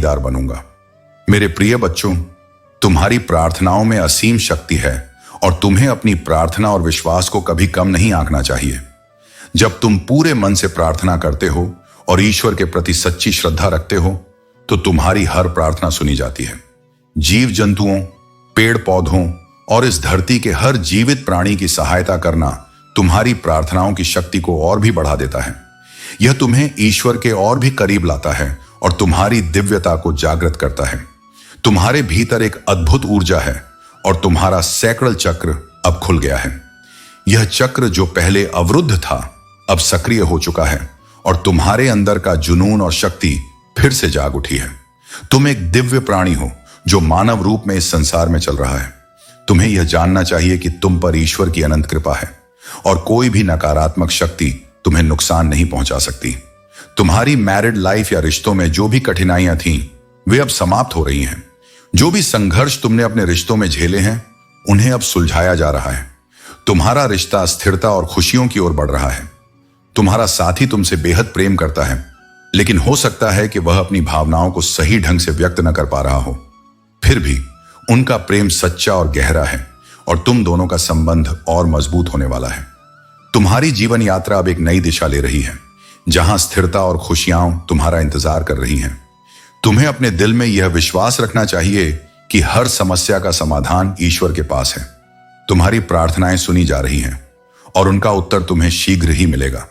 भागीदार बनूंगा। मेरे प्रिय बच्चों, तुम्हारी प्रार्थनाओं में असीम शक्ति है और तुम्हें अपनी प्रार्थना और विश्वास को कभी कम नहीं आंकना चाहिए। जब तुम पूरे मन से प्रार्थना करते हो और ईश्वर के प्रति सच्ची श्रद्धा रखते हो तो तुम्हारी हर प्रार्थना सुनी जाती है। जीव जंतुओं, पेड़ पौधों और इस धरती के हर जीवित प्राणी की सहायता करना तुम्हारी प्रार्थनाओं की शक्ति को और भी बढ़ा देता है। यह तुम्हें ईश्वर के और भी करीब लाता है और तुम्हारी दिव्यता को जागृत करता है। तुम्हारे भीतर एक अद्भुत ऊर्जा है और तुम्हारा सैक्रल चक्र अब खुल गया है। यह चक्र जो पहले अवरुद्ध था अब सक्रिय हो चुका है और तुम्हारे अंदर का जुनून और शक्ति फिर से जाग उठी है। तुम एक दिव्य प्राणी हो जो मानव रूप में इस संसार में चल रहा है। तुम्हें यह जानना चाहिए कि तुम पर ईश्वर की अनंत कृपा है और कोई भी नकारात्मक शक्ति तुम्हें नुकसान नहीं पहुंचा सकती। तुम्हारी मैरिड लाइफ या रिश्तों में जो भी कठिनाइयां थीं वे अब समाप्त हो रही हैं। जो भी संघर्ष तुमने अपने रिश्तों में झेले हैं उन्हें अब सुलझाया जा रहा है। तुम्हारा रिश्ता स्थिरता और खुशियों की ओर बढ़ रहा है। तुम्हारा साथी तुमसे बेहद प्रेम करता है, लेकिन हो सकता है कि वह अपनी भावनाओं को सही ढंग से व्यक्त न कर पा रहा हो। फिर भी उनका प्रेम सच्चा और गहरा है और तुम दोनों का संबंध और मजबूत होने वाला है। तुम्हारी जीवन यात्रा अब एक नई दिशा ले रही है, जहां स्थिरता और खुशियां तुम्हारा इंतजार कर रही हैं। तुम्हें अपने दिल में यह विश्वास रखना चाहिए कि हर समस्या का समाधान ईश्वर के पास है। तुम्हारी प्रार्थनाएं सुनी जा रही हैं और उनका उत्तर तुम्हें शीघ्र ही मिलेगा।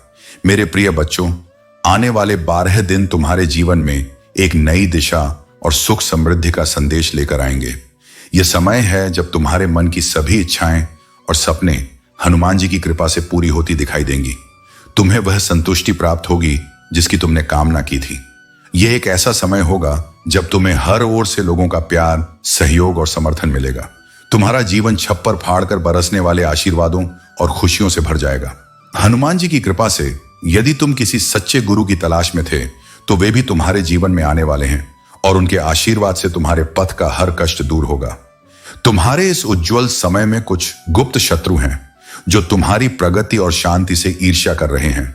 मेरे प्रिय बच्चों, आने वाले 12 दिन तुम्हारे जीवन में एक नई दिशा और सुख समृद्धि का संदेश लेकर आएंगे। यह समय है जब तुम्हारे मन की सभी इच्छाएं और सपने हनुमान जी की कृपा से पूरी होती दिखाई देंगी। तुम्हें वह संतुष्टि प्राप्त होगी जिसकी तुमने कामना की थी। यह एक ऐसा समय होगा जब तुम्हें हर ओर से लोगों का प्यार, सहयोग और समर्थन मिलेगा। तुम्हारा जीवन छप्पर फाड़कर बरसने वाले आशीर्वादों और खुशियों से भर जाएगा। हनुमान जी की कृपा से यदि तुम किसी सच्चे गुरु की तलाश में थे तो वे भी तुम्हारे जीवन में आने वाले हैं और उनके आशीर्वाद से तुम्हारे पथ का हर कष्ट दूर होगा। तुम्हारे इस उज्जवल समय में कुछ गुप्त शत्रु हैं जो तुम्हारी प्रगति और शांति से ईर्ष्या कर रहे हैं।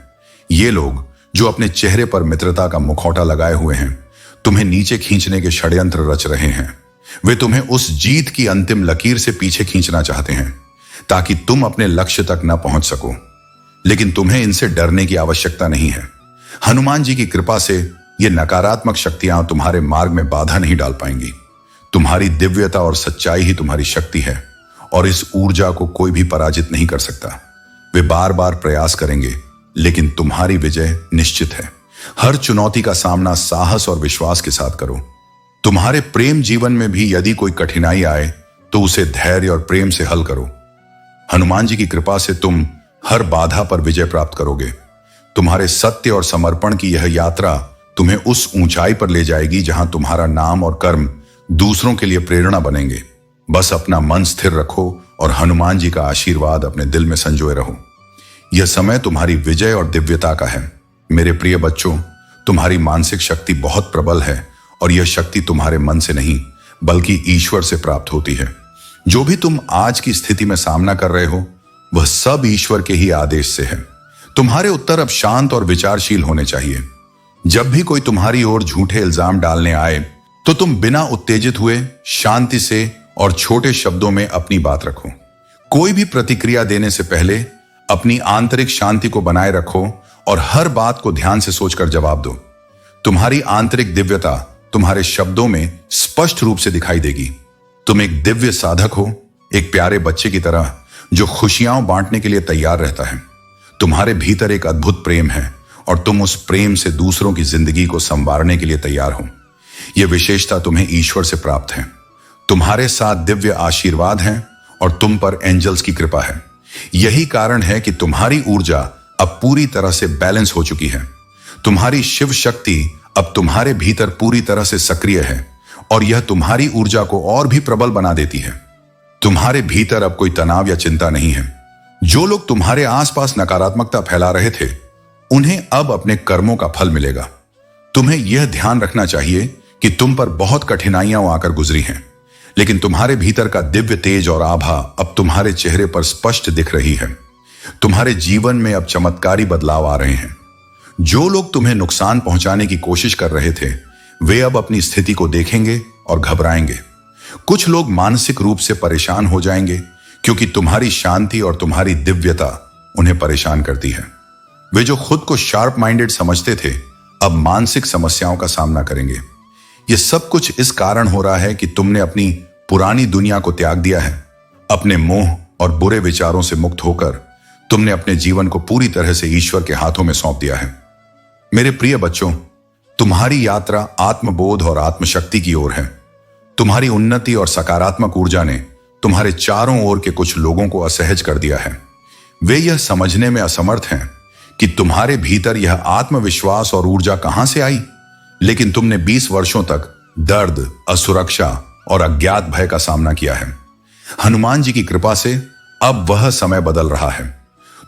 ये लोग जो अपने चेहरे पर मित्रता का मुखौटा लगाए हुए हैं तुम्हें नीचे खींचने के षड्यंत्र रच रहे हैं। वे तुम्हें उस जीत की अंतिम लकीर से पीछे खींचना चाहते हैं ताकि तुम अपने लक्ष्य तक न पहुंच सको। लेकिन तुम्हें इनसे डरने की आवश्यकता नहीं है। हनुमान जी की कृपा से ये नकारात्मक शक्तियां तुम्हारे मार्ग में बाधा नहीं डाल पाएंगी। तुम्हारी दिव्यता और सच्चाई ही तुम्हारी शक्ति है और इस ऊर्जा को कोई भी पराजित नहीं कर सकता। वे बार बार प्रयास करेंगे लेकिन तुम्हारी विजय निश्चित है। हर चुनौती का सामना साहस और विश्वास के साथ करो। तुम्हारे प्रेम जीवन में भी यदि कोई कठिनाई आए तो उसे धैर्य और प्रेम से हल करो। हनुमान जी की कृपा से तुम हर बाधा पर विजय प्राप्त करोगे। तुम्हारे सत्य और समर्पण की यह यात्रा तुम्हें उस ऊंचाई पर ले जाएगी जहां तुम्हारा नाम और कर्म दूसरों के लिए प्रेरणा बनेंगे। बस अपना मन स्थिर रखो और हनुमान जी का आशीर्वाद अपने दिल में संजोए रहो। यह समय तुम्हारी विजय और दिव्यता का है। मेरे प्रिय बच्चों, तुम्हारी मानसिक शक्ति बहुत प्रबल है और यह शक्ति तुम्हारे मन से नहीं बल्कि ईश्वर से प्राप्त होती है। जो भी तुम आज की स्थिति में सामना कर रहे हो वह सब ईश्वर के ही आदेश से है। तुम्हारे उत्तर अब शांत और विचारशील होने चाहिए। जब भी कोई तुम्हारी ओर झूठे इल्जाम डालने आए तो तुम बिना उत्तेजित हुए शांति से और छोटे शब्दों में अपनी बात रखो। कोई भी प्रतिक्रिया देने से पहले अपनी आंतरिक शांति को बनाए रखो और हर बात को ध्यान से सोचकर जवाब दो। तुम्हारी आंतरिक दिव्यता तुम्हारे शब्दों में स्पष्ट रूप से दिखाई देगी। तुम एक दिव्य साधक हो, एक प्यारे बच्चे की तरह जो खुशियां बांटने के लिए तैयार रहता है। तुम्हारे भीतर एक अद्भुत प्रेम है और तुम उस प्रेम से दूसरों की जिंदगी को संवारने के लिए तैयार हो। यह विशेषता तुम्हें ईश्वर से प्राप्त है। तुम्हारे साथ दिव्य आशीर्वाद हैं और तुम पर एंजल्स की कृपा है। यही कारण है कि तुम्हारी ऊर्जा अब पूरी तरह से बैलेंस हो चुकी है। तुम्हारी शिव शक्ति अब तुम्हारे भीतर पूरी तरह से सक्रिय है और यह तुम्हारी ऊर्जा को और भी प्रबल बना देती है। तुम्हारे भीतर अब कोई तनाव या चिंता नहीं है। जो लोग तुम्हारे आसपास नकारात्मकता फैला रहे थे उन्हें अब अपने कर्मों का फल मिलेगा। तुम्हें यह ध्यान रखना चाहिए कि तुम पर बहुत कठिनाइयां आकर गुजरी हैं, लेकिन तुम्हारे भीतर का दिव्य तेज और आभा अब तुम्हारे चेहरे पर स्पष्ट दिख रही है। तुम्हारे जीवन में अब चमत्कारी बदलाव आ रहे हैं। जो लोग तुम्हें नुकसान पहुंचाने की कोशिश कर रहे थे वे अब अपनी स्थिति को देखेंगे और घबराएंगे। कुछ लोग मानसिक रूप से परेशान हो जाएंगे क्योंकि तुम्हारी शांति और तुम्हारी दिव्यता उन्हें परेशान करती है। वे जो खुद को शार्प माइंडेड समझते थे अब मानसिक समस्याओं का सामना करेंगे। यह सब कुछ इस कारण हो रहा है कि तुमने अपनी पुरानी दुनिया को त्याग दिया है। अपने मोह और बुरे विचारों से मुक्त होकर तुमने अपने जीवन को पूरी तरह से ईश्वर के हाथों में सौंप दिया है। मेरे प्रिय बच्चों, तुम्हारी यात्रा आत्मबोध और आत्मशक्ति की ओर है। तुम्हारी उन्नति और सकारात्मक ऊर्जा ने तुम्हारे चारों ओर के कुछ लोगों को असहज कर दिया है। वे यह समझने में असमर्थ हैं कि तुम्हारे भीतर यह आत्मविश्वास और ऊर्जा कहां से आई, लेकिन तुमने 20 वर्षों तक दर्द, असुरक्षा और अज्ञात भय का सामना किया है। हनुमान जी की कृपा से अब वह समय बदल रहा है।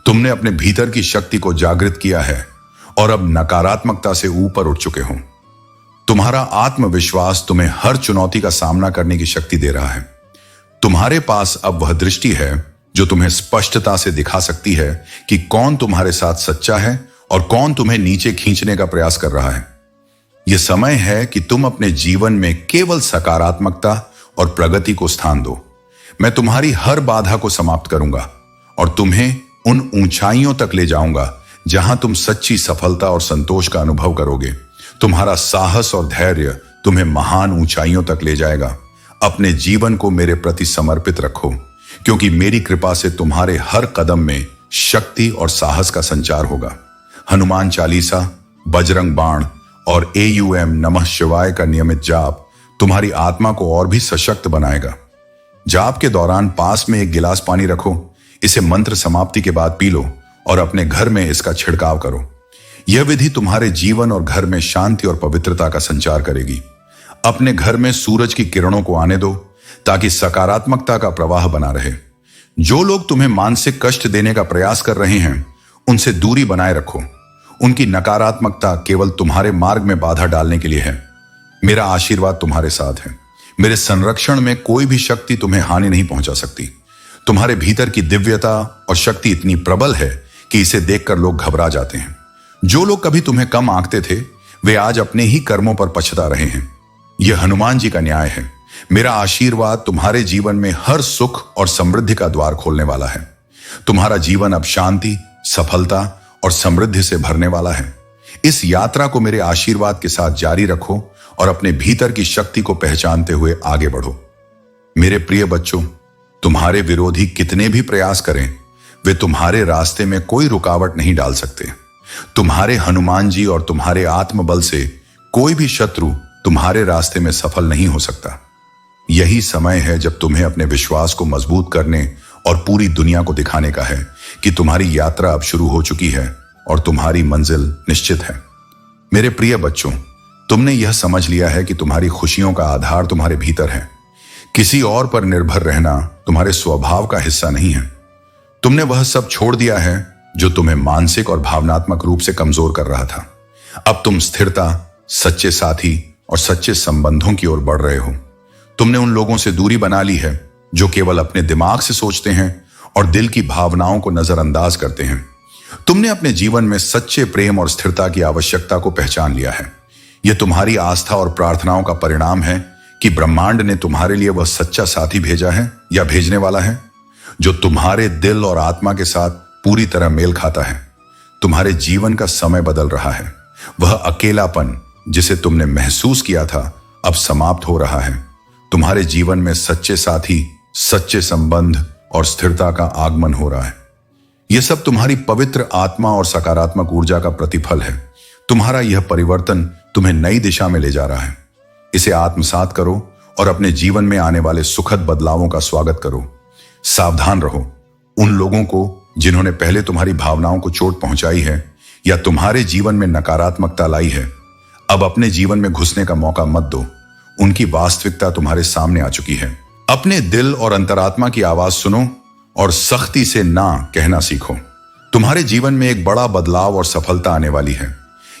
तुमने अपने भीतर की शक्ति को जागृत किया है और अब नकारात्मकता से ऊपर उठ चुके हो। तुम्हारा आत्मविश्वास तुम्हें हर चुनौती का सामना करने की शक्ति दे रहा है। तुम्हारे पास अब वह दृष्टि है जो तुम्हें स्पष्टता से दिखा सकती है कि कौन तुम्हारे साथ सच्चा है और कौन तुम्हें नीचे खींचने का प्रयास कर रहा है। यह समय है कि तुम अपने जीवन में केवल सकारात्मकता और प्रगति को स्थान दो। मैं तुम्हारी हर बाधा को समाप्त करूंगा और तुम्हें उन ऊंचाइयों तक ले जाऊंगा जहां तुम सच्ची सफलता और संतोष का अनुभव करोगे। तुम्हारा साहस और धैर्य तुम्हें महान ऊंचाइयों तक ले जाएगा। अपने जीवन को मेरे प्रति समर्पित रखो, क्योंकि मेरी कृपा से तुम्हारे हर कदम में शक्ति और साहस का संचार होगा। हनुमान चालीसा, बजरंग बाण और AUM नमः शिवाय का नियमित जाप तुम्हारी आत्मा को और भी सशक्त बनाएगा। जाप के दौरान पास में एक गिलास पानी रखो। इसे मंत्र समाप्ति के बाद पी लो और अपने घर में इसका छिड़काव करो। यह विधि तुम्हारे जीवन और घर में शांति और पवित्रता का संचार करेगी। अपने घर में सूरज की किरणों को आने दो ताकि सकारात्मकता का प्रवाह बना रहे। जो लोग तुम्हें मानसिक कष्ट देने का प्रयास कर रहे हैं उनसे दूरी बनाए रखो। उनकी नकारात्मकता केवल तुम्हारे मार्ग में बाधा डालने के लिए है। मेरा आशीर्वाद तुम्हारे साथ है। मेरे संरक्षण में कोई भी शक्ति तुम्हें हानि नहीं पहुंचा सकती। तुम्हारे भीतर की दिव्यता और शक्ति इतनी प्रबल है कि इसे देखकर लोग घबरा जाते हैं। जो लोग कभी तुम्हें कम आंकते थे वे आज अपने ही कर्मों पर पछता रहे हैं। यह हनुमान जी का न्याय है। मेरा आशीर्वाद तुम्हारे जीवन में हर सुख और समृद्धि का द्वार खोलने वाला है। तुम्हारा जीवन अब शांति, सफलता और समृद्धि से भरने वाला है। इस यात्रा को मेरे आशीर्वाद के साथ जारी रखो और अपने भीतर की शक्ति को पहचानते हुए आगे बढ़ो। मेरे प्रिय बच्चों, तुम्हारे विरोधी कितने भी प्रयास करें वे तुम्हारे रास्ते में कोई रुकावट नहीं डाल सकते। तुम्हारे हनुमान जी और तुम्हारे आत्मबल से कोई भी शत्रु तुम्हारे रास्ते में सफल नहीं हो सकता। यही समय है जब तुम्हें अपने विश्वास को मजबूत करने और पूरी दुनिया को दिखाने का है कि तुम्हारी यात्रा अब शुरू हो चुकी है और तुम्हारी मंजिल निश्चित है। मेरे प्रिय बच्चों, तुमने यह समझ लिया है कि तुम्हारी खुशियों का आधार तुम्हारे भीतर है। किसी और पर निर्भर रहना तुम्हारे स्वभाव का हिस्सा नहीं है। तुमने वह सब छोड़ दिया है जो तुम्हें मानसिक और भावनात्मक रूप से कमजोर कर रहा था। अब तुम स्थिरता, सच्चे साथी और सच्चे संबंधों की ओर बढ़ रहे हो। तुमने उन लोगों से दूरी बना ली है जो केवल अपने दिमाग से सोचते हैं और दिल की भावनाओं को नजरअंदाज करते हैं। तुमने अपने जीवन में सच्चे प्रेम और स्थिरता की आवश्यकता को पहचान लिया है। यह तुम्हारी आस्था और प्रार्थनाओं का परिणाम है कि ब्रह्मांड ने तुम्हारे लिए वह सच्चा साथी भेजा है या भेजने वाला है जो तुम्हारे दिल और आत्मा के साथ पूरी तरह मेल खाता है। तुम्हारे जीवन का समय बदल रहा है। वह अकेलापन जिसे तुमने महसूस किया था अब समाप्त हो रहा है। तुम्हारे जीवन में सच्चे साथी, सच्चे संबंध और स्थिरता का आगमन हो रहा है। यह सब तुम्हारी पवित्र आत्मा और सकारात्मक ऊर्जा का प्रतिफल है। तुम्हारा यह परिवर्तन तुम्हें नई दिशा में ले जा रहा है। इसे आत्मसात करो और अपने जीवन में आने वाले सुखद बदलावों का स्वागत करो। सावधान रहो, उन लोगों को जिन्होंने पहले तुम्हारी भावनाओं को चोट पहुंचाई है या तुम्हारे जीवन में नकारात्मकता लाई है, अब अपने जीवन में घुसने का मौका मत दो। उनकी वास्तविकता तुम्हारे सामने आ चुकी है। अपने दिल और अंतरात्मा की आवाज सुनो और सख्ती से ना कहना सीखो। तुम्हारे जीवन में एक बड़ा बदलाव और सफलता आने वाली है।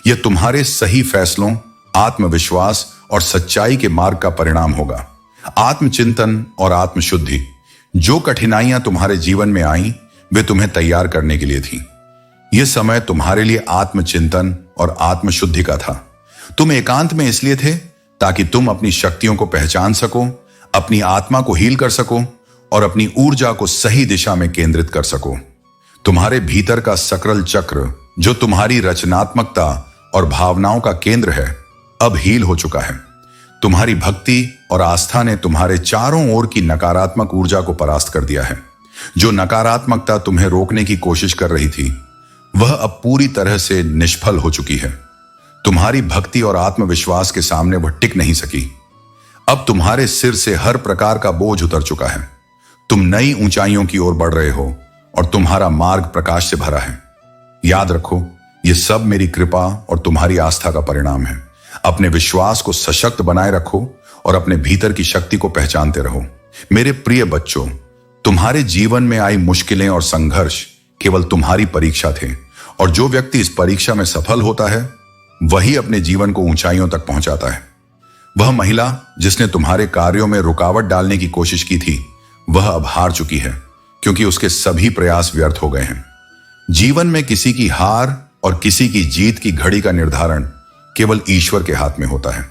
यह तुम्हारे सही फैसलों, आत्मविश्वास और सच्चाई के मार्ग का परिणाम होगा। आत्मचिंतन और आत्मशुद्धि, जो कठिनाइयां तुम्हारे जीवन में आईं, वे तुम्हें तैयार करने के लिए थीं। यह समय तुम्हारे लिए आत्मचिंतन और आत्मशुद्धि का था। तुम एकांत में इसलिए थे ताकि तुम अपनी शक्तियों को पहचान सको, अपनी आत्मा को हील कर सको और अपनी ऊर्जा को सही दिशा में केंद्रित कर सको। तुम्हारे भीतर का सकरल चक्र, जो तुम्हारी रचनात्मकता और भावनाओं का केंद्र है, अब हील हो चुका है। तुम्हारी भक्ति और आस्था ने तुम्हारे चारों ओर की नकारात्मक ऊर्जा को परास्त कर दिया है। जो नकारात्मकता तुम्हें रोकने की कोशिश कर रही थी, वह अब पूरी तरह से निष्फल हो चुकी है। तुम्हारी भक्ति और आत्मविश्वास के सामने वह टिक नहीं सकी। अब तुम्हारे सिर से हर प्रकार का बोझ उतर चुका है। तुम नई ऊंचाइयों की ओर बढ़ रहे हो और तुम्हारा मार्ग प्रकाश से भरा है। याद रखो, यह सब मेरी कृपा और तुम्हारी आस्था का परिणाम है। अपने विश्वास को सशक्त बनाए रखो और अपने भीतर की शक्ति को पहचानते रहो। मेरे प्रिय बच्चों, तुम्हारे जीवन में आई मुश्किलें और संघर्ष केवल तुम्हारी परीक्षा थे, और जो व्यक्ति इस परीक्षा में सफल होता है, वही अपने जीवन को ऊंचाइयों तक पहुंचाता है। वह महिला जिसने तुम्हारे कार्यों में रुकावट डालने की कोशिश की थी, वह अब हार चुकी है, क्योंकि उसके सभी प्रयास व्यर्थ हो गए हैं। जीवन में किसी की हार और किसी की जीत की घड़ी का निर्धारण केवल ईश्वर के हाथ में होता है।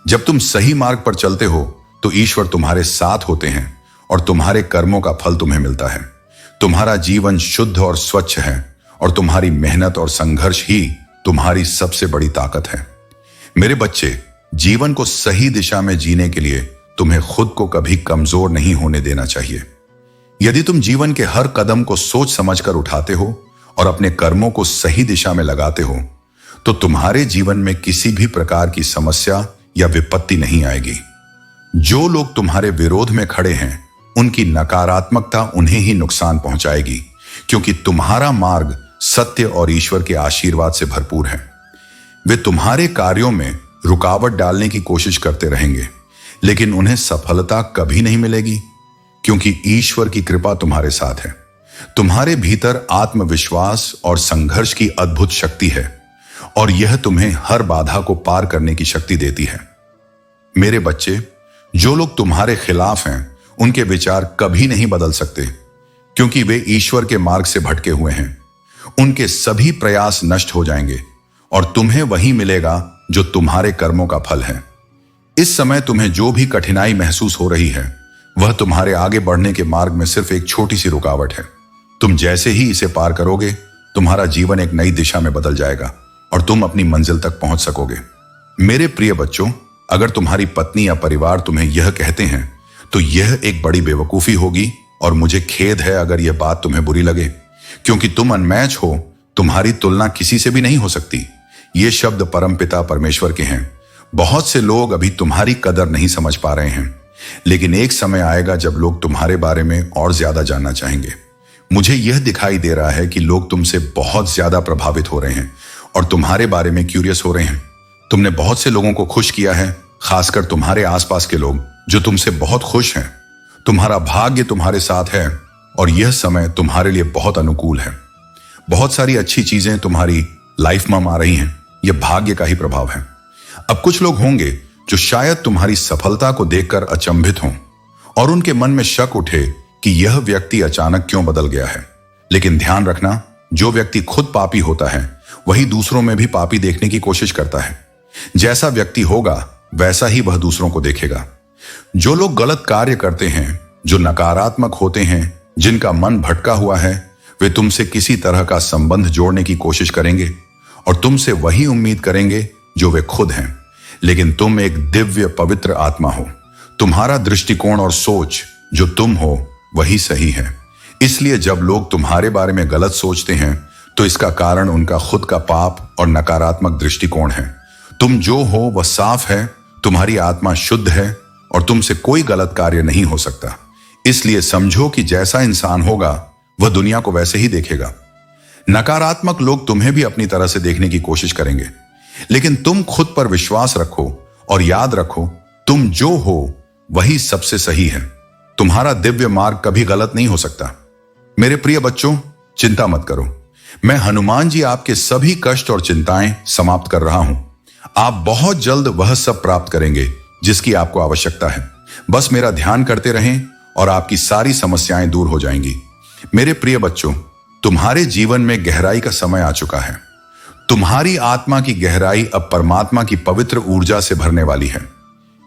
जब तुम सही मार्ग पर चलते हो तो ईश्वर तुम्हारे साथ होते हैं और तुम्हारे कर्मों का फल तुम्हें मिलता है। तुम्हारा जीवन शुद्ध और स्वच्छ है और तुम्हारी मेहनत और संघर्ष ही तुम्हारी सबसे बड़ी ताकत है। मेरे बच्चे, जीवन को सही दिशा में जीने के लिए तुम्हें खुद को कभी कमजोर नहीं होने देना चाहिए। यदि तुम जीवन के हर कदम को सोच समझकर उठाते हो और अपने कर्मों को सही दिशा में लगाते हो, तो तुम्हारे जीवन में किसी भी प्रकार की समस्या या विपत्ति नहीं आएगी। जो लोग तुम्हारे विरोध में खड़े हैं, उनकी नकारात्मकता उन्हें ही नुकसान पहुंचाएगी, क्योंकि तुम्हारा मार्ग सत्य और ईश्वर के आशीर्वाद से भरपूर है। वे तुम्हारे कार्यों में रुकावट डालने की कोशिश करते रहेंगे, लेकिन उन्हें सफलता कभी नहीं मिलेगी, क्योंकि ईश्वर की कृपा तुम्हारे साथ है। तुम्हारे भीतर आत्मविश्वास और संघर्ष की अद्भुत शक्ति है, और यह तुम्हें हर बाधा को पार करने की शक्ति देती है। मेरे बच्चे, जो लोग तुम्हारे खिलाफ हैं, उनके विचार कभी नहीं बदल सकते, क्योंकि वे ईश्वर के मार्ग से भटके हुए हैं। उनके सभी प्रयास नष्ट हो जाएंगे और तुम्हें वही मिलेगा जो तुम्हारे कर्मों का फल है। इस समय तुम्हें जो भी कठिनाई महसूस हो रही है, वह तुम्हारे आगे बढ़ने के मार्ग में सिर्फ एक छोटी सी रुकावट है। तुम जैसे ही इसे पार करोगे, तुम्हारा जीवन एक नई दिशा में बदल जाएगा और तुम अपनी मंजिल तक पहुंच सकोगे। मेरे प्रिय बच्चों, अगर तुम्हारी पत्नी या परिवार तुम्हें यह कहते हैं, तो यह एक बड़ी बेवकूफी होगी, और मुझे खेद है अगर यह बात तुम्हें बुरी लगे, क्योंकि तुम अनमैच हो। तुम्हारी तुलना किसी से भी नहीं हो सकती। ये शब्द परमपिता परमेश्वर के हैं। बहुत से लोग अभी तुम्हारी कदर नहीं समझ पा रहे हैं, लेकिन एक समय आएगा जब लोग तुम्हारे बारे में और ज्यादा जानना चाहेंगे। मुझे यह दिखाई दे रहा है कि लोग तुमसे बहुत ज्यादा प्रभावित हो रहे हैं और तुम्हारे बारे में क्यूरियस हो रहे हैं। तुमने बहुत से लोगों को खुश किया है, खासकर तुम्हारे आसपास के लोग जो तुमसे बहुत खुश हैं। तुम्हारा भाग्य तुम्हारे साथ है और यह समय तुम्हारे लिए बहुत अनुकूल है। बहुत सारी अच्छी चीजें तुम्हारी लाइफ में आ रही हैं। यह भाग्य का ही प्रभाव है। अब कुछ लोग होंगे जो शायद तुम्हारी सफलता को देखकर अचंभित हों और उनके मन में शक उठे कि यह व्यक्ति अचानक क्यों बदल गया है। लेकिन ध्यान रखना, जो व्यक्ति खुद पापी होता है, वही दूसरों में भी पापी देखने की कोशिश करता है। जैसा व्यक्ति होगा, वैसा ही वह दूसरों को देखेगा। जो लोग गलत कार्य करते हैं, जो नकारात्मक होते हैं, जिनका मन भटका हुआ है, वे तुमसे किसी तरह का संबंध जोड़ने की कोशिश करेंगे और तुमसे वही उम्मीद करेंगे जो वे खुद हैं। लेकिन तुम एक दिव्य पवित्र आत्मा हो। तुम्हारा दृष्टिकोण और सोच जो तुम हो, वही सही है। इसलिए जब लोग तुम्हारे बारे में गलत सोचते हैं, तो इसका कारण उनका खुद का पाप और नकारात्मक दृष्टिकोण है। तुम जो हो वह साफ है, तुम्हारी आत्मा शुद्ध है और तुमसे कोई गलत कार्य नहीं हो सकता। इसलिए समझो कि जैसा इंसान होगा, वह दुनिया को वैसे ही देखेगा। नकारात्मक लोग तुम्हें भी अपनी तरह से देखने की कोशिश करेंगे, लेकिन तुम खुद पर विश्वास रखो और याद रखो, तुम जो हो वही सबसे सही है। तुम्हारा दिव्य मार्ग कभी गलत नहीं हो सकता। मेरे प्रिय बच्चों, चिंता मत करो। मैं हनुमान जी आपके सभी कष्ट और चिंताएं समाप्त कर रहा हूं। आप बहुत जल्द वह सब प्राप्त करेंगे जिसकी आपको आवश्यकता है। बस मेरा ध्यान करते रहें और आपकी सारी समस्याएं दूर हो जाएंगी। मेरे प्रिय बच्चों, तुम्हारे जीवन में गहराई का समय आ चुका है। तुम्हारी आत्मा की गहराई अब परमात्मा की पवित्र ऊर्जा से भरने वाली है।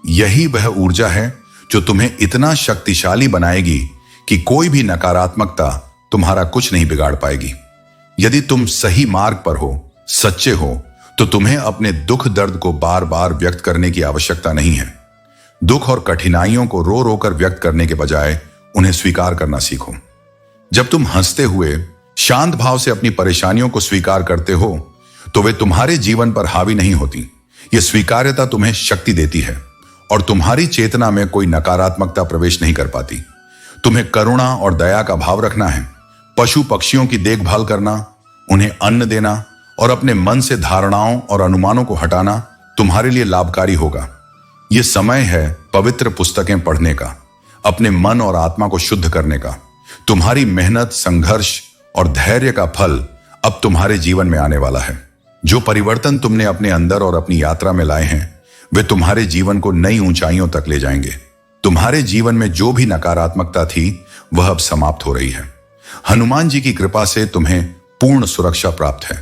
यही वह ऊर्जा है जो तुम्हें इतना शक्तिशाली बनाएगी कि कोई भी नकारात्मकता तुम्हारा कुछ नहीं बिगाड़ पाएगी। यदि तुम सही मार्ग पर हो, सच्चे हो, तो तुम्हें अपने दुख दर्द को बार बार व्यक्त करने की आवश्यकता नहीं है। दुख और कठिनाइयों को रो रो कर व्यक्त करने के बजाय उन्हें स्वीकार करना सीखो। जब तुम हंसते हुए शांत भाव से अपनी परेशानियों को स्वीकार करते हो तो वे तुम्हारे जीवन पर हावी नहीं होती। यह स्वीकार्यता तुम्हें शक्ति देती है और तुम्हारी चेतना में कोई नकारात्मकता प्रवेश नहीं कर पाती। तुम्हें करुणा और दया का भाव रखना है। पशु पक्षियों की देखभाल करना, उन्हें अन्न देना और अपने मन से धारणाओं और अनुमानों को हटाना तुम्हारे लिए लाभकारी होगा। यह समय है पवित्र पुस्तकें पढ़ने का, अपने मन और आत्मा को शुद्ध करने का। तुम्हारी मेहनत, संघर्ष और धैर्य का फल अब तुम्हारे जीवन में आने वाला है। जो परिवर्तन तुमने अपने अंदर और अपनी यात्रा में लाए हैं वे तुम्हारे जीवन को नई ऊंचाइयों तक ले जाएंगे। तुम्हारे जीवन में जो भी नकारात्मकता थी वह अब समाप्त हो रही है। हनुमान जी की कृपा से तुम्हें पूर्ण सुरक्षा प्राप्त है।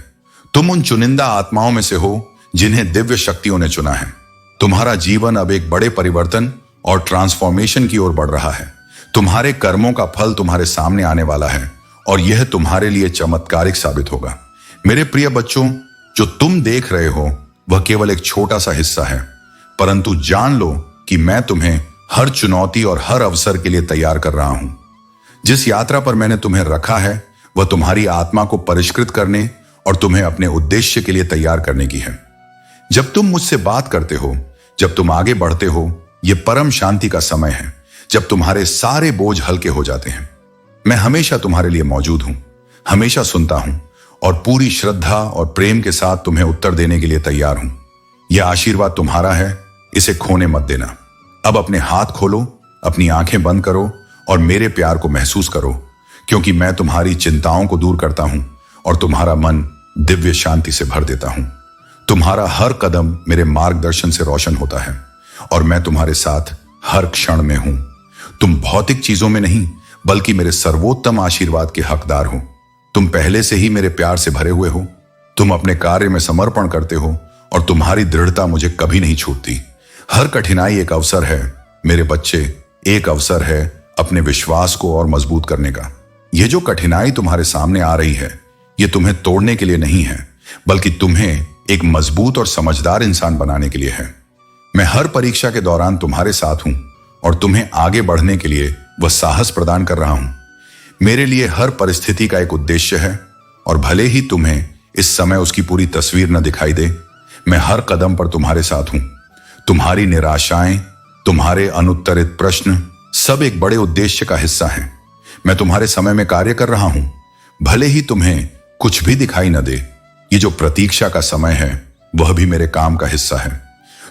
तुम उन चुनिंदा आत्माओं में से हो जिन्हें दिव्य शक्तियों ने चुना है। तुम्हारा जीवन अब एक बड़े परिवर्तन और ट्रांसफॉर्मेशन की ओर बढ़ रहा है। तुम्हारे कर्मों का फल तुम्हारे सामने आने वाला है और यह तुम्हारे लिए चमत्कारिक साबित होगा। मेरे प्रिय बच्चों, जो तुम देख रहे हो वह केवल एक छोटा सा हिस्सा है, परंतु जान लो कि मैं तुम्हें हर चुनौती और हर अवसर के लिए तैयार कर रहा हूं। जिस यात्रा पर मैंने तुम्हें रखा है वह तुम्हारी आत्मा को परिष्कृत करने और तुम्हें अपने उद्देश्य के लिए तैयार करने की है। जब तुम मुझसे बात करते हो, जब तुम आगे बढ़ते हो, यह परम शांति का समय है जब तुम्हारे सारे बोझ हल्के हो जाते हैं। मैं हमेशा तुम्हारे लिए मौजूद हूं, हमेशा सुनता हूं और पूरी श्रद्धा और प्रेम के साथ तुम्हें उत्तर देने के लिए तैयार हूं। यह आशीर्वाद तुम्हारा है, इसे खोने मत देना। अब अपने हाथ खोलो, अपनी आंखें बंद करो और मेरे प्यार को महसूस करो, क्योंकि मैं तुम्हारी चिंताओं को दूर करता हूं और तुम्हारा मन दिव्य शांति से भर देता हूं। तुम्हारा हर कदम मेरे मार्गदर्शन से रोशन होता है और मैं तुम्हारे साथ हर क्षण में हूं। तुम भौतिक चीजों में नहीं बल्कि मेरे सर्वोत्तम आशीर्वाद के हकदार हो। तुम पहले से ही मेरे प्यार से भरे हुए हो। तुम अपने कार्य में समर्पण करते हो और तुम्हारी दृढ़ता मुझे कभी नहीं छूटती। हर कठिनाई एक अवसर है मेरे बच्चे, एक अवसर है अपने विश्वास को और मजबूत करने का। यह जो कठिनाई तुम्हारे सामने आ रही है यह तुम्हें तोड़ने के लिए नहीं है बल्कि तुम्हें एक मजबूत और समझदार इंसान बनाने के लिए है। मैं हर परीक्षा के दौरान तुम्हारे साथ हूं और तुम्हें आगे बढ़ने के लिए वह साहस प्रदान कर रहा हूं। मेरे लिए हर परिस्थिति का एक उद्देश्य है और भले ही तुम्हें इस समय उसकी पूरी तस्वीर न दिखाई दे, मैं हर कदम पर तुम्हारे साथ हूं। तुम्हारी निराशाएं, तुम्हारे अनुत्तरित प्रश्न सब एक बड़े उद्देश्य का हिस्सा हैं। मैं तुम्हारे समय में कार्य कर रहा हूं, भले ही तुम्हें कुछ भी दिखाई न दे। ये जो प्रतीक्षा का समय है वह भी मेरे काम का हिस्सा है।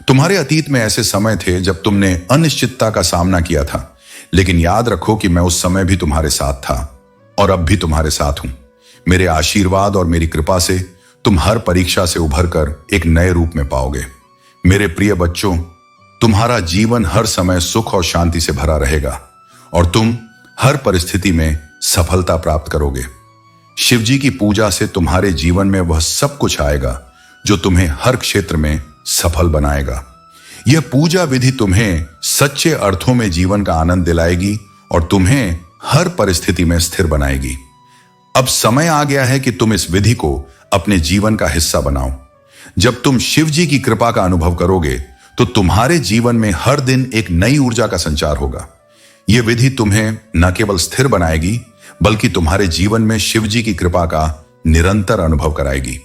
तुम्हारे अतीत में ऐसे समय थे जब तुमने अनिश्चितता का सामना किया था, लेकिन याद रखो कि मैं उस समय भी तुम्हारे साथ था और अब भी तुम्हारे साथ हूं। मेरे आशीर्वाद और मेरी कृपा से तुम हर परीक्षा से उभरकर एक नए रूप में पाओगे। मेरे प्रिय बच्चों, तुम्हारा जीवन हर समय सुख और शांति से भरा रहेगा और तुम हर परिस्थिति में सफलता प्राप्त करोगे। शिव जी की पूजा से तुम्हारे जीवन में वह सब कुछ आएगा जो तुम्हें हर क्षेत्र में सफल बनाएगा। यह पूजा विधि तुम्हें सच्चे अर्थों में जीवन का आनंद दिलाएगी और तुम्हें हर परिस्थिति में स्थिर बनाएगी। अब समय आ गया है कि तुम इस विधि को अपने जीवन का हिस्सा बनाओ। जब तुम शिव जी की कृपा का अनुभव करोगे तो तुम्हारे जीवन में हर दिन एक नई ऊर्जा का संचार होगा। यह विधि तुम्हें न केवल स्थिर बनाएगी बल्कि तुम्हारे जीवन में शिव जी की कृपा का निरंतर अनुभव कराएगी।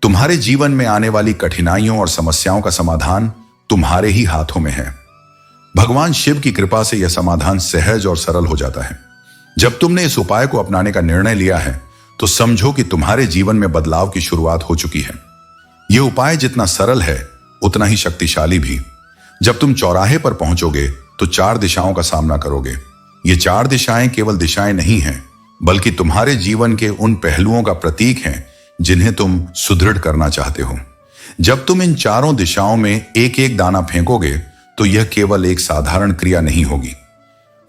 तुम्हारे जीवन में आने वाली कठिनाइयों और समस्याओं का समाधान तुम्हारे ही हाथों में है। भगवान शिव की कृपा से यह समाधान सहज और सरल हो जाता है। जब तुमने इस उपाय को अपनाने का निर्णय लिया है तो समझो कि तुम्हारे जीवन में बदलाव की शुरुआत हो चुकी है। यह उपाय जितना सरल है उतना ही शक्तिशाली भी। जब तुम चौराहे पर पहुंचोगे तो 4 दिशाओं का सामना करोगे। ये 4 दिशाएं केवल दिशाएं नहीं हैं बल्कि तुम्हारे जीवन के उन पहलुओं का प्रतीक हैं जिन्हें तुम सुदृढ़ करना चाहते हो। जब तुम इन 4 दिशाओं में एक एक दाना फेंकोगे तो यह केवल एक साधारण क्रिया नहीं होगी।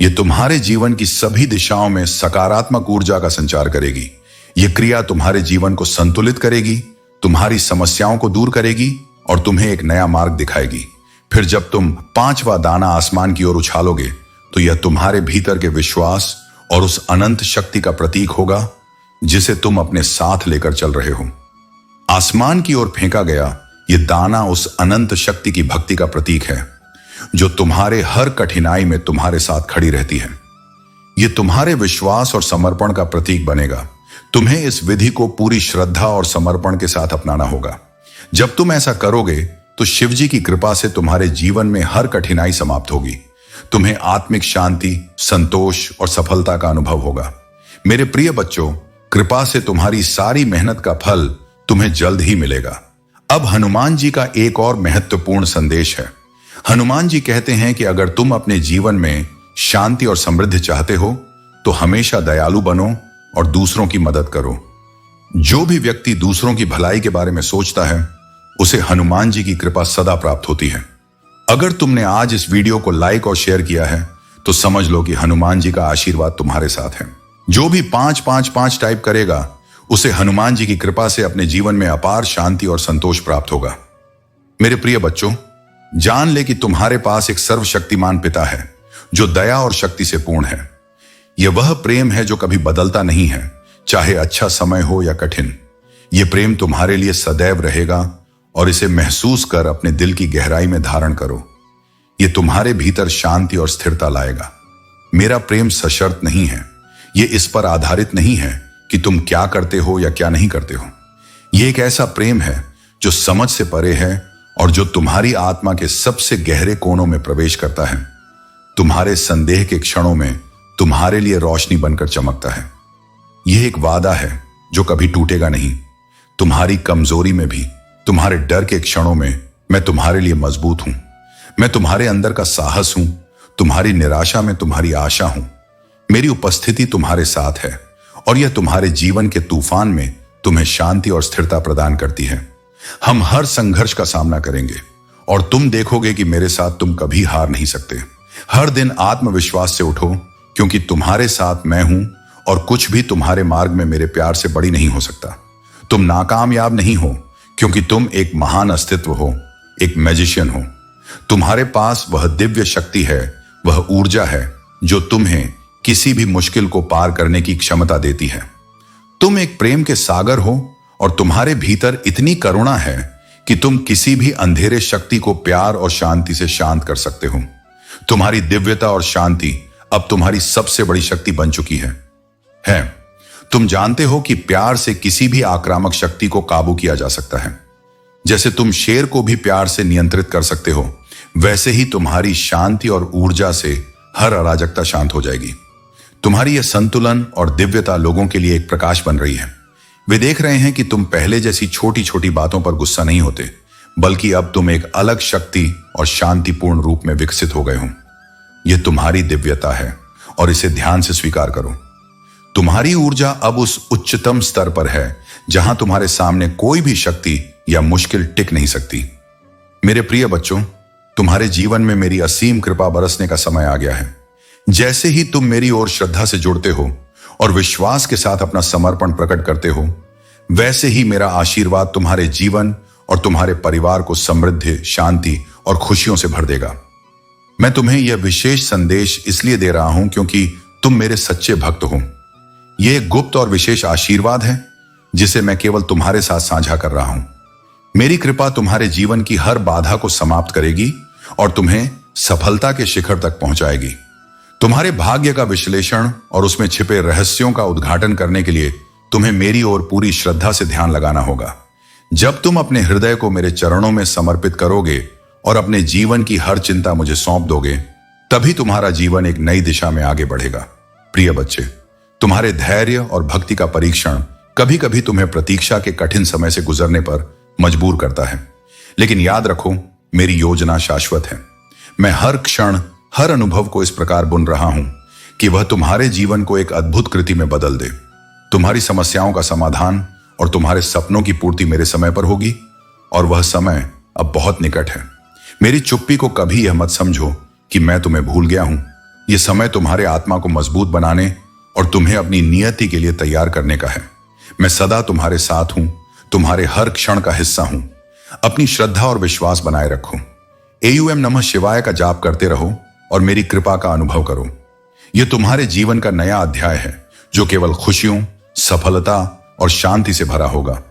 यह तुम्हारे जीवन की सभी दिशाओं में सकारात्मक ऊर्जा का संचार करेगी। यह क्रिया तुम्हारे जीवन को संतुलित करेगी, तुम्हारी समस्याओं को दूर करेगी और तुम्हें एक नया मार्ग दिखाएगी। फिर जब तुम 5वां दाना आसमान की ओर उछालोगे तो यह तुम्हारे भीतर के विश्वास और उस अनंत शक्ति का प्रतीक होगा जिसे तुम अपने साथ लेकर चल रहे हो। आसमान की ओर फेंका गया यह दाना उस अनंत शक्ति की भक्ति का प्रतीक है जो तुम्हारे हर कठिनाई में तुम्हारे साथ खड़ी रहती है। यह तुम्हारे विश्वास और समर्पण का प्रतीक बनेगा। तुम्हें इस विधि को पूरी श्रद्धा और समर्पण के साथ अपनाना होगा। जब तुम ऐसा करोगे तो शिवजी की कृपा से तुम्हारे जीवन में हर कठिनाई समाप्त होगी। तुम्हें आत्मिक शांति, संतोष और सफलता का अनुभव होगा। मेरे प्रिय बच्चों, कृपा से तुम्हारी सारी मेहनत का फल तुम्हें जल्द ही मिलेगा। अब हनुमान जी का एक और महत्वपूर्ण संदेश है। हनुमान जी कहते हैं कि अगर तुम अपने जीवन में शांति और समृद्धि चाहते हो तो हमेशा दयालु बनो और दूसरों की मदद करो। जो भी व्यक्ति दूसरों की भलाई के बारे में सोचता है उसे हनुमान जी की कृपा सदा प्राप्त होती है। अगर तुमने आज इस वीडियो को लाइक और शेयर किया है तो समझ लो कि हनुमान जी का आशीर्वाद तुम्हारे साथ है। जो भी 555 टाइप करेगा उसे हनुमान जी की कृपा से अपने जीवन में अपार शांति और संतोष प्राप्त होगा। मेरे प्रिय बच्चों, जान ले कि तुम्हारे पास एक सर्वशक्तिमान पिता है जो दया और शक्ति से पूर्ण है। यह वह प्रेम है जो कभी बदलता नहीं है, चाहे अच्छा समय हो या कठिन। यह प्रेम तुम्हारे लिए सदैव रहेगा और इसे महसूस कर अपने दिल की गहराई में धारण करो। यह तुम्हारे भीतर शांति और स्थिरता लाएगा। मेरा प्रेम सशर्त नहीं है। यह इस पर आधारित नहीं है कि तुम क्या करते हो या क्या नहीं करते हो। यह एक ऐसा प्रेम है जो समझ से परे है और जो तुम्हारी आत्मा के सबसे गहरे कोनों में प्रवेश करता है। तुम्हारे संदेह के क्षणों में तुम्हारे लिए रोशनी बनकर चमकता है। यह एक वादा है जो कभी टूटेगा नहीं। तुम्हारी कमजोरी में भी, तुम्हारे डर के क्षणों में मैं तुम्हारे लिए मजबूत हूं। मैं तुम्हारे अंदर का साहस हूं। तुम्हारी निराशा में तुम्हारी आशा हूं। मेरी उपस्थिति तुम्हारे साथ है और यह तुम्हारे जीवन के तूफान में तुम्हें शांति और स्थिरता प्रदान करती है। हम हर संघर्ष का सामना करेंगे और तुम देखोगे कि मेरे साथ तुम कभी हार नहीं सकते। हर दिन आत्मविश्वास से उठो क्योंकि तुम्हारे साथ मैं हूं और कुछ भी तुम्हारे मार्ग में मेरे प्यार से बड़ी नहीं हो सकता। तुम नाकामयाब नहीं हो क्योंकि तुम एक महान अस्तित्व हो, एक मैजिशियन हो। तुम्हारे पास वह दिव्य शक्ति है, वह ऊर्जा है जो तुम्हें किसी भी मुश्किल को पार करने की क्षमता देती है। तुम एक प्रेम के सागर हो और तुम्हारे भीतर इतनी करुणा है कि तुम किसी भी अंधेरे शक्ति को प्यार और शांति से शांत कर सकते हो। तुम्हारी दिव्यता और शांति अब तुम्हारी सबसे बड़ी शक्ति बन चुकी है। तुम जानते हो कि प्यार से किसी भी आक्रामक शक्ति को काबू किया जा सकता है। जैसे तुम शेर को भी प्यार से नियंत्रित कर सकते हो, वैसे ही तुम्हारी शांति और ऊर्जा से हर अराजकता शांत हो जाएगी। तुम्हारी यह संतुलन और दिव्यता लोगों के लिए एक प्रकाश बन रही है। वे देख रहे हैं कि तुम पहले जैसी छोटी छोटी बातों पर गुस्सा नहीं होते, बल्कि अब तुम एक अलग शक्ति और शांतिपूर्ण रूप में विकसित हो गए हो। यह तुम्हारी दिव्यता है और इसे ध्यान से स्वीकार करो। तुम्हारी ऊर्जा अब उस उच्चतम स्तर पर है जहां तुम्हारे सामने कोई भी शक्ति या मुश्किल टिक नहीं सकती। मेरे प्रिय बच्चों, तुम्हारे जीवन में मेरी असीम कृपा बरसने का समय आ गया है। जैसे ही तुम मेरी ओर श्रद्धा से जुड़ते हो और विश्वास के साथ अपना समर्पण प्रकट करते हो, वैसे ही मेरा आशीर्वाद तुम्हारे जीवन और तुम्हारे परिवार को समृद्धि, शांति और खुशियों से भर देगा। मैं तुम्हें यह विशेष संदेश इसलिए दे रहा हूं क्योंकि तुम मेरे सच्चे भक्त हो। यह एक गुप्त और विशेष आशीर्वाद है जिसे मैं केवल तुम्हारे साथ साझा कर रहा हूं। मेरी कृपा तुम्हारे जीवन की हर बाधा को समाप्त करेगी और तुम्हें सफलता के शिखर तक पहुंचाएगी। तुम्हारे भाग्य का विश्लेषण और उसमें छिपे रहस्यों का उद्घाटन करने के लिए तुम्हें मेरी ओर पूरी श्रद्धा से ध्यान लगाना होगा। जब तुम अपने हृदय को मेरे चरणों में समर्पित करोगे और अपने जीवन की हर चिंता मुझे सौंप दोगे, तभी तुम्हारा जीवन एक नई दिशा में आगे बढ़ेगा। प्रिय बच्चे, तुम्हारे धैर्य और भक्ति का परीक्षण कभी कभी तुम्हें प्रतीक्षा के कठिन समय से गुजरने पर मजबूर करता है, लेकिन याद रखो, मेरी योजना शाश्वत है। मैं हर क्षण, हर अनुभव को इस प्रकार बुन रहा हूं कि वह तुम्हारे जीवन को एक अद्भुत कृति में बदल दे। तुम्हारी समस्याओं का समाधान और तुम्हारे सपनों की पूर्ति मेरे समय पर होगी और वह समय अब बहुत निकट है। मेरी चुप्पी को कभी यह मत समझो कि मैं तुम्हें भूल गया हूं। यह समय तुम्हारे आत्मा को मजबूत बनाने और तुम्हें अपनी नियति के लिए तैयार करने का है। मैं सदा तुम्हारे साथ हूं, तुम्हारे हर क्षण का हिस्सा हूं। अपनी श्रद्धा और विश्वास बनाए रखो। एयूएम नमः शिवाय का जाप करते रहो और मेरी कृपा का अनुभव करो। यह तुम्हारे जीवन का नया अध्याय है जो केवल खुशियों, सफलता और शांति से भरा होगा।